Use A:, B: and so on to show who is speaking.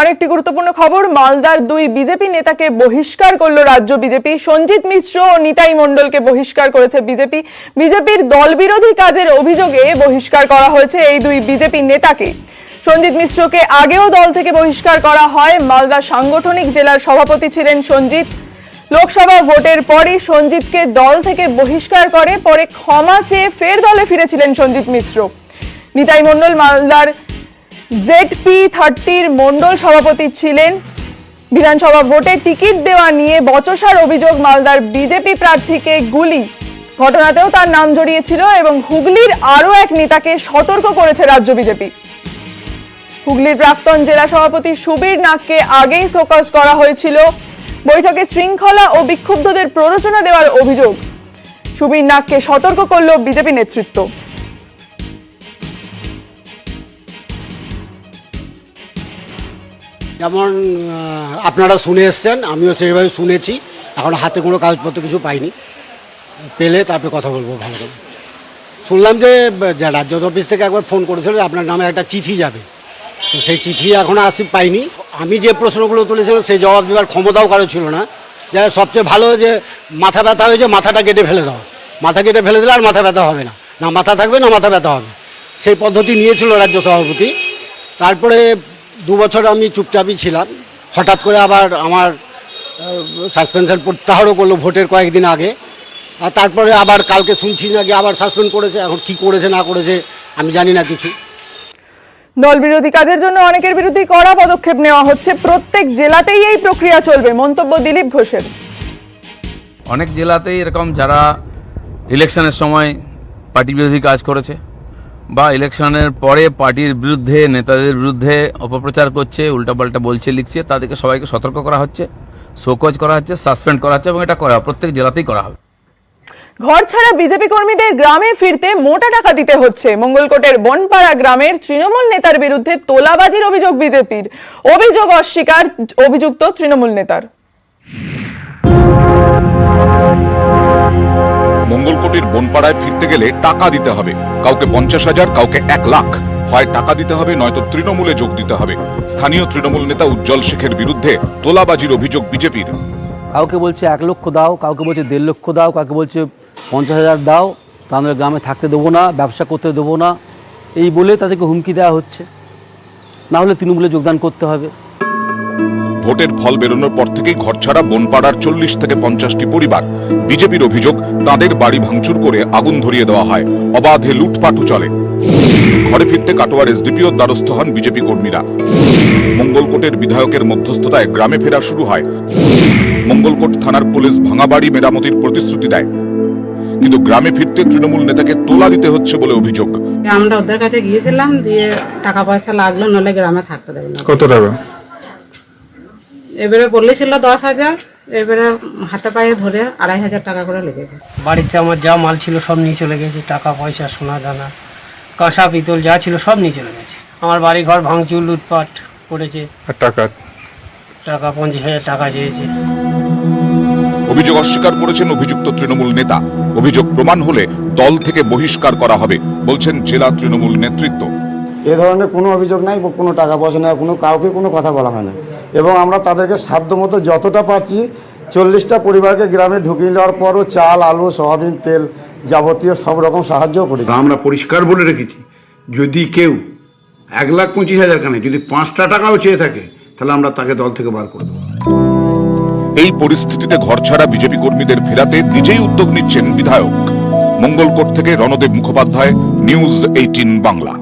A: আরেকটি গুরুত্বপূর্ণ খবর, মালদার দুই বিজেপি নেতাকে বহিষ্কার করল রাজ্য বিজেপি। সঞ্জিত মিশ্র ও নিতাই মণ্ডলকে বহিষ্কার করেছে বিজেপি। বিজেপির দল বিরোধী কাজের অভিযোগে বহিষ্কার করা হয়েছে এই দুই বিজেপি নেতাকে। সঞ্জিত মিশ্রকে আগেও দল থেকে বহিষ্কার করা হয়। মালদা সাংগঠনিক জেলার সভাপতি ছিলেন সঞ্জিত। লোকসভা ভোটের পরই সঞ্জিতকে দল থেকে বহিষ্কার করে, পরে ক্ষমা চেয়ে ফের দলে ফিরেছিলেন সঞ্জিত মিশ্র। নিতাই মণ্ডল মালদার ZP30 মণ্ডল সভাপতি ছিলেন। বিধানসভা ভোটে টিকিট দেওয়া নিয়ে বচসার অভিযোগ, মালদার বিজেপি প্রার্থীকে গুলি ঘটনাতেও তার নাম জড়িয়েছিল এবং হুগলির আরও এক নেতাকে সতর্ক করেছে রাজ্য বিজেপি। হুগলির প্রাক্তন জেলা সভাপতি সুবীর নাগকে আগেই শোকজ করা হয়েছিল। বৈঠকে শৃঙ্খলা ও বিক্ষুব্ধদের প্ররোচনা দেওয়ার অভিযোগ। সুবীর নাগকে সতর্ক করল বিজেপি নেতৃত্ব।
B: যেমন আপনারা শুনে এসছেন, আমিও সেইভাবে শুনেছি। এখন হাতে কোনো কাগজপত্র কিছু পাইনি, পেলে তারপরে কথা বলবো ভালো করে। শুনলাম যে রাজ্য অফিস থেকে একবার ফোন করেছিল যে আপনার নামে একটা চিঠি যাবে, তো সেই চিঠি এখনও পাইনি। আমি যে প্রশ্নগুলো তুলেছিলাম সেই জবাব দেওয়ার ক্ষমতাও কারো ছিল না। যে সবচেয়ে ভালো যে মাথা ব্যথা হয়েছে, মাথাটা কেটে ফেলে দাও, মাথা কেটে ফেলে দিলে আর মাথা ব্যথা হবে না, না মাথা থাকবে না মাথা ব্যথা হবে, সেই পদ্ধতি নিয়েছিল রাজ্য সভাপতি। তারপরে 2 বছর আমি চুপচাপই ছিলাম। হঠাৎ করে আবার আমার সাসপেনশন প্রত্যাহারও করলো ভোটের কয়েকদিন আগে। আর তারপরে আবার কালকে শুনছি নাকি আবার সাসপেন্ড করেছে। এখন কি করেছে না করেছে আমি জানি না কিছু।
A: দল বিরোধী কাজের জন্য অনেকের বিরুদ্ধে কড়া পদক্ষেপ নেওয়া হচ্ছে। প্রত্যেক জেলাতেই এই প্রক্রিয়া চলবে, মন্তব্য দিলীপ ঘোষের।
C: অনেক জেলাতেই এরকম যারা ইলেকশনের সময় পার্টি বিরোধী কাজ করেছে বা ইলেকশনের পরে পার্টির বিরুদ্ধে নেতাদের বিরুদ্ধে অপপ্রচার করছে, উল্টাপাল্টা বলছে লিখছে, তাদেরকে সবাইকে সতর্ক করা হচ্ছে, শোকজ করা হচ্ছে, সাসপেন্ড করা হচ্ছে এবং এটা করা প্রত্যেক জেলাতেই করা হবে।
A: ঘর ছাড়া বিজেপি কর্মীদের গ্রামে ফিরতে মোটা টাকা দিতে হচ্ছে। মঙ্গলকোটের বনপাড়া গ্রামের তৃণমূল নেতার বিরুদ্ধে তোলাবাজির অভিযোগ বিজেপির। অভিযোগ অস্বীকার অভিযুক্ত তৃণমূল নেতার।
D: মঙ্গলকোটের বনপাড়ায় ফিরতে গেলে টাকা দিতে হবে, কাউকে 50,000, কাউকে 1 লাখ। হয় টাকা দিতে হবে, নয়তো তৃণমূলে যোগ দিতে হবে। স্থানীয় তৃণমূল নেতা উজ্জ্বল শেখের বিরুদ্ধে তোলাবাজির অভিযোগ বিজেপির।
E: কাউকে বলছে 1 লক্ষ দাও, কাউকে বলছে 1.5 লক্ষ দাও, কাউকে বলছে 50,000 দাও, তাদের গ্রামে থাকতে দেবো না, ব্যবসা করতে দেবো না, এই বলে তাদেরকে হুমকি দেওয়া হচ্ছে। না হলে তৃণমূলে যোগদান করতে হবে।
D: ভোটের ফল বেরোনোর পর থেকেই ঘরছাড়া বনপাড়ার 40 থেকে 50টি পরিবার। বিজেপির অভিযোগ, তাদের বাড়ি ভাঙচুর করে আগুন ধরিয়ে দেওয়া হয়, অবাধে লুটপাটও চলে। ঘরে ফিরতে কাটোয়ার এসডিপিওর দ্বারস্থ হন বিজেপি কর্মীরা। মঙ্গলকোটের বিধায়কের মধ্যস্থতায় গ্রামে ফেরা শুরু হয়। মঙ্গলকোট থানার পুলিশ ভাঙা বাড়ি মেরামতির প্রতিশ্রুতি দেয়, কিন্তু গ্রামে ফিরতে তৃণমূল নেতাকে তোলা দিতে হচ্ছে বলে অভিযোগ।
F: আমরা ওদের কাছে গিয়েছিলাম, দিয়ে টাকা পয়সা লাগলো, নলে গ্রামে থাকতে দেবে না।
G: কত টাকা?
F: এবারে বলেছিল 10,000, এবারে হাতে পায়ে ধরে 2,500 টাকা করে লেগেছে।
H: বাড়িতে আমার যা মাল ছিল সব নিয়ে চলে গেছে, টাকা পয়সা সোনা দানা কাঁসা পিতল যা ছিল সব নিয়ে চলে গেছে। আমার বাড়ি ঘর ভাঙচুর লুটপাট করেছে।
G: টাকা
H: 50,000 টাকা চেয়েছে।
D: অভিযোগ অস্বীকার করেছেন অভিযুক্ত তৃণমূল নেতা। অভিযোগ প্রমাণ হলে দল থেকে বহিষ্কার করা হবে বলছেন জেলা তৃণমূল নেতৃত্ব।
I: এ ধরনের কোনো অভিযোগ নাই, কোনো টাকা পয়সা নেই, কাউকে কোনো কথা বলা হয় না। এবং আমরা তাদেরকে সাধ্যমতো যতটা পাচ্ছি 40টা পরিবারকে গ্রামে ঢুকিয়ে দেওয়ার পরও চাল, আলু, সয়াবিন তেল যাবতীয় সব রকম সাহায্য করেছি।
J: আমরা পরিষ্কার বলে রেখেছি, যদি কেউ 1,25,000 কেন, যদি 5টা টাকাও চেয়ে থাকে তাহলে আমরা তাকে দল থেকে বার করে দেবো।
D: এই পরিস্থিতিতে ঘরছাড়া বিজেপি কর্মীদের ফেরাতে নিজেই উদ্যোগ নিচ্ছেন বিধায়ক। মঙ্গলকোট থেকে রণদেব মুখোপাধ্যায়, নিউজ 18 বাংলা।